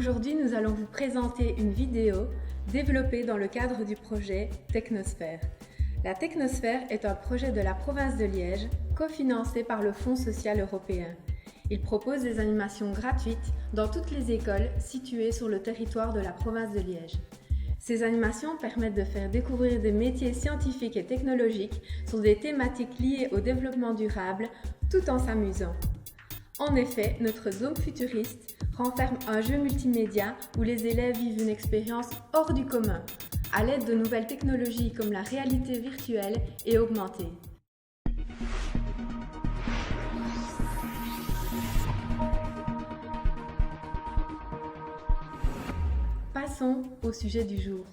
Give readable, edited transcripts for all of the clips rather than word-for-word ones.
Aujourd'hui, nous allons vous présenter une vidéo développée dans le cadre du projet Technosphère. La Technosphère est un projet de la province de Liège, cofinancé par le Fonds social européen. Il propose des animations gratuites dans toutes les écoles situées sur le territoire de la province de Liège. Ces animations permettent de faire découvrir des métiers scientifiques et technologiques sur des thématiques liées au développement durable, tout en s'amusant. En effet, notre Dôme futuriste renferme un jeu multimédia où les élèves vivent une expérience hors du commun, à l'aide de nouvelles technologies comme la réalité virtuelle et augmentée. Passons au sujet du jour.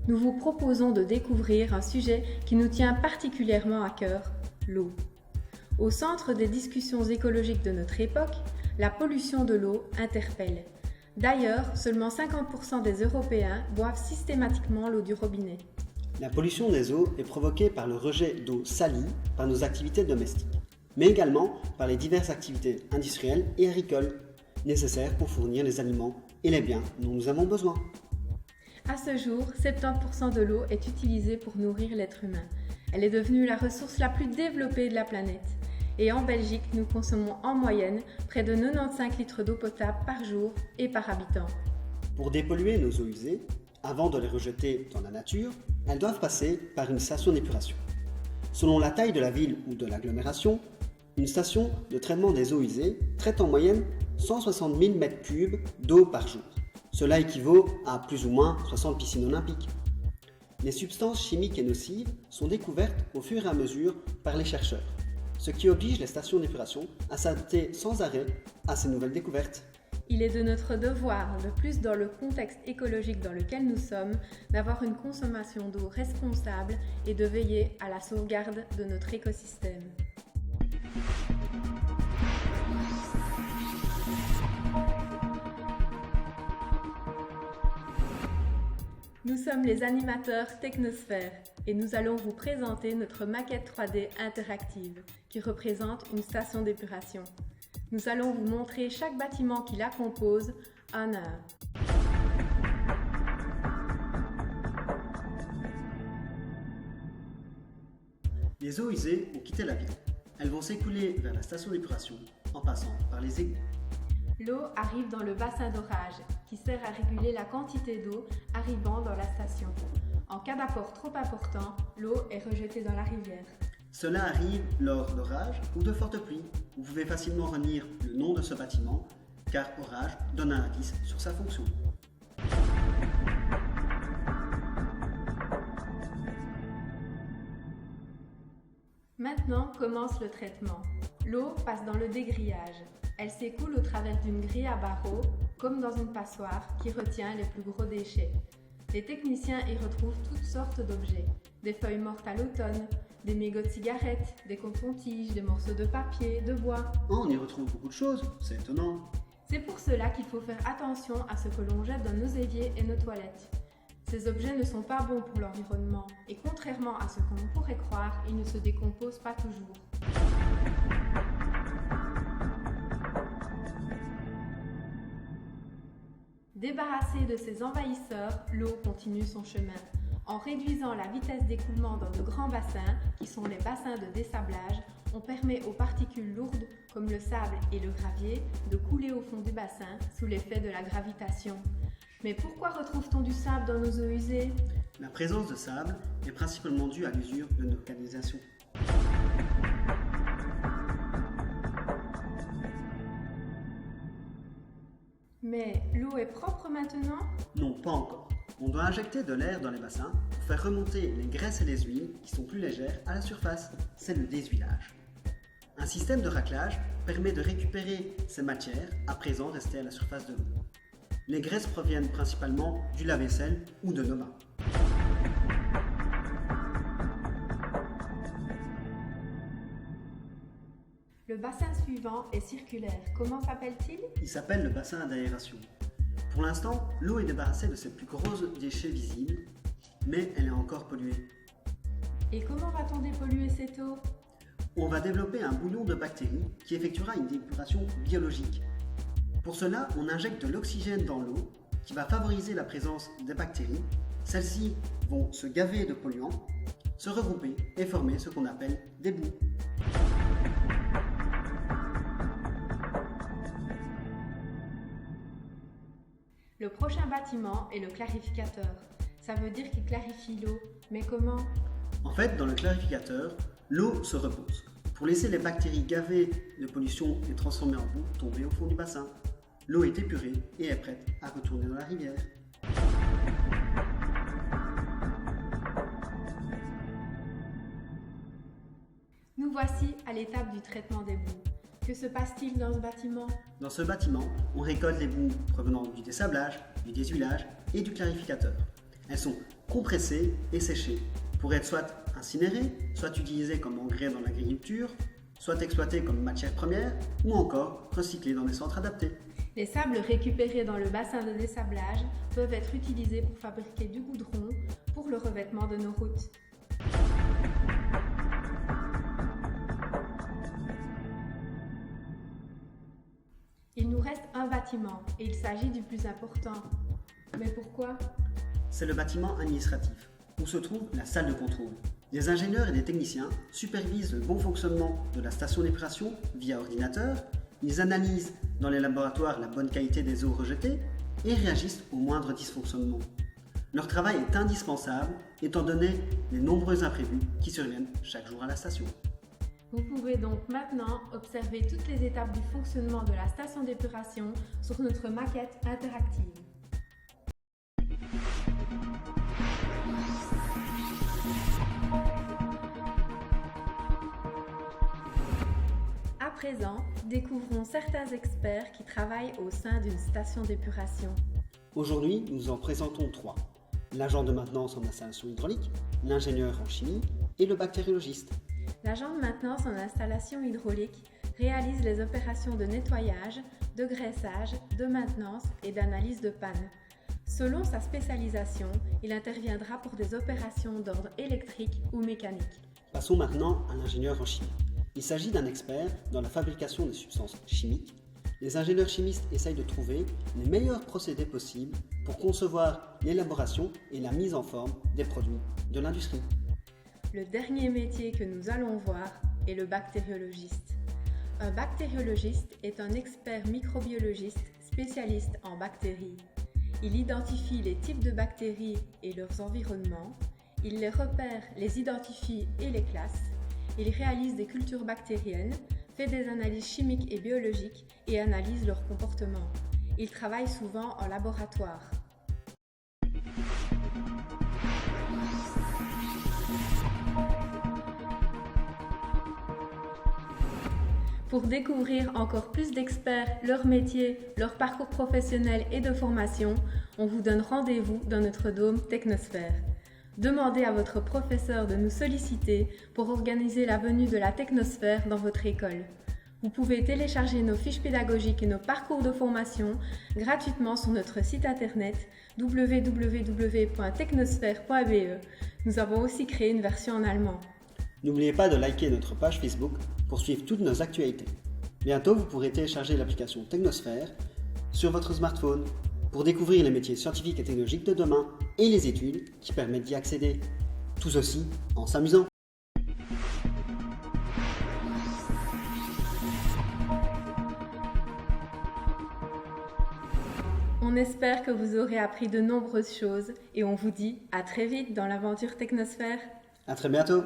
Nous vous proposons de découvrir un sujet qui nous tient particulièrement à cœur, l'eau. Au centre des discussions écologiques de notre époque, la pollution de l'eau interpelle. D'ailleurs, seulement 50% des Européens boivent systématiquement l'eau du robinet. La pollution des eaux est provoquée par le rejet d'eau salie par nos activités domestiques, mais également par les diverses activités industrielles et agricoles nécessaires pour fournir les aliments et les biens dont nous avons besoin. À ce jour, 70% de l'eau est utilisée pour nourrir l'être humain. Elle est devenue la ressource la plus développée de la planète. Et en Belgique, nous consommons en moyenne près de 95 litres d'eau potable par jour et par habitant. Pour dépolluer nos eaux usées, avant de les rejeter dans la nature, elles doivent passer par une station d'épuration. Selon la taille de la ville ou de l'agglomération, une station de traitement des eaux usées traite en moyenne 160 000 m3 d'eau par jour. Cela équivaut à plus ou moins 60 piscines olympiques. Les substances chimiques et nocives sont découvertes au fur et à mesure par les chercheurs, ce qui oblige les stations d'épuration à s'adapter sans arrêt à ces nouvelles découvertes. Il est de notre devoir, de plus dans le contexte écologique dans lequel nous sommes, d'avoir une consommation d'eau responsable et de veiller à la sauvegarde de notre écosystème. Nous sommes les animateurs Technosphère et nous allons vous présenter notre maquette 3D interactive qui représente une station d'épuration. Nous allons vous montrer chaque bâtiment qui la compose un à un. Les eaux usées ont quitté la ville. Elles vont s'écouler vers la station d'épuration en passant par les égouts. L'eau arrive dans le bassin d'orage qui sert à réguler la quantité d'eau arrivant dans la station. En cas d'apport trop important, l'eau est rejetée dans la rivière. Cela arrive lors d'orages ou de fortes pluies. Vous pouvez facilement relire le nom de ce bâtiment car orage donne un indice sur sa fonction. Maintenant commence le traitement. L'eau passe dans le dégrillage. Elle s'écoule au travers d'une grille à barreaux, comme dans une passoire qui retient les plus gros déchets. Les techniciens y retrouvent toutes sortes d'objets. Des feuilles mortes à l'automne, des mégots de cigarettes, des coton-tiges, des morceaux de papier, de bois. Oh, on y retrouve beaucoup de choses, c'est étonnant. C'est pour cela qu'il faut faire attention à ce que l'on jette dans nos éviers et nos toilettes. Ces objets ne sont pas bons pour l'environnement et contrairement à ce qu'on pourrait croire, ils ne se décomposent pas toujours. Débarrassée de ces envahisseurs, l'eau continue son chemin. En réduisant la vitesse d'écoulement dans de grands bassins, qui sont les bassins de dessablage, on permet aux particules lourdes, comme le sable et le gravier, de couler au fond du bassin sous l'effet de la gravitation. Mais pourquoi retrouve-t-on du sable dans nos eaux usées ? La présence de sable est principalement due à l'usure de nos canalisations. Mais l'eau est propre maintenant ? Non, pas encore. On doit injecter de l'air dans les bassins pour faire remonter les graisses et les huiles qui sont plus légères à la surface. C'est le déshuilage. Un système de raclage permet de récupérer ces matières à présent restées à la surface de l'eau. Les graisses proviennent principalement du lave-vaisselle ou de nos mains. Le bassin suivant est circulaire. Comment s'appelle-t-il ? Il s'appelle le bassin d'aération. Pour l'instant, l'eau est débarrassée de ses plus gros déchets visibles, mais elle est encore polluée. Et comment va-t-on dépolluer cette eau ? On va développer un bouillon de bactéries qui effectuera une épuration biologique. Pour cela, on injecte de l'oxygène dans l'eau qui va favoriser la présence des bactéries. Celles-ci vont se gaver de polluants, se regrouper et former ce qu'on appelle des boues. Le prochain bâtiment est le clarificateur. Ça veut dire qu'il clarifie l'eau. Mais comment? En fait, dans le clarificateur, l'eau se repose pour laisser les bactéries gavées de pollution et transformées en boue tomber au fond du bassin. L'eau est épurée et est prête à retourner dans la rivière. Nous voici à l'étape du traitement des boues. Que se passe-t-il dans ce bâtiment? Dans ce bâtiment, on récolte les boues provenant du dessablage, du déshuilage et du clarificateur. Elles sont compressées et séchées pour être soit incinérées, soit utilisées comme engrais dans l'agriculture, soit exploitées comme matière première ou encore recyclées dans des centres adaptés. Les sables récupérés dans le bassin de dessablage peuvent être utilisés pour fabriquer du goudron pour le revêtement de nos routes. Il nous reste un bâtiment et il s'agit du plus important. Mais pourquoi? C'est le bâtiment administratif, où se trouve la salle de contrôle. Des ingénieurs et des techniciens supervisent le bon fonctionnement de la station d'épuration via ordinateur, ils analysent dans les laboratoires la bonne qualité des eaux rejetées et réagissent aux moindres dysfonctionnements. Leur travail est indispensable étant donné les nombreux imprévus qui surviennent chaque jour à la station. Vous pouvez donc maintenant observer toutes les étapes du fonctionnement de la station d'épuration sur notre maquette interactive. À présent, découvrons certains experts qui travaillent au sein d'une station d'épuration. Aujourd'hui, nous en présentons 3. L'agent de maintenance en installation hydraulique, l'ingénieur en chimie et le bactériologiste. L'agent de maintenance en installation hydraulique réalise les opérations de nettoyage, de graissage, de maintenance et d'analyse de panne. Selon sa spécialisation, il interviendra pour des opérations d'ordre électrique ou mécanique. Passons maintenant à l'ingénieur en chimie. Il s'agit d'un expert dans la fabrication des substances chimiques. Les ingénieurs chimistes essayent de trouver les meilleurs procédés possibles pour concevoir l'élaboration et la mise en forme des produits de l'industrie. Le dernier métier que nous allons voir est le bactériologiste. Un bactériologiste est un expert microbiologiste spécialiste en bactéries. Il identifie les types de bactéries et leurs environnements, il les repère, les identifie et les classe, il réalise des cultures bactériennes, fait des analyses chimiques et biologiques et analyse leur comportement. Il travaille souvent en laboratoire. Pour découvrir encore plus d'experts, leur métier, leur parcours professionnel et de formation, on vous donne rendez-vous dans notre dôme Technosphère. Demandez à votre professeur de nous solliciter pour organiser la venue de la Technosphère dans votre école. Vous pouvez télécharger nos fiches pédagogiques et nos parcours de formation gratuitement sur notre site internet www.technosphère.be. Nous avons aussi créé une version en allemand. N'oubliez pas de liker notre page Facebook pour suivre toutes nos actualités. Bientôt, vous pourrez télécharger l'application Technosphère sur votre smartphone pour découvrir les métiers scientifiques et technologiques de demain et les études qui permettent d'y accéder. Tout ceci en s'amusant. On espère que vous aurez appris de nombreuses choses et on vous dit à très vite dans l'aventure Technosphère. À très bientôt.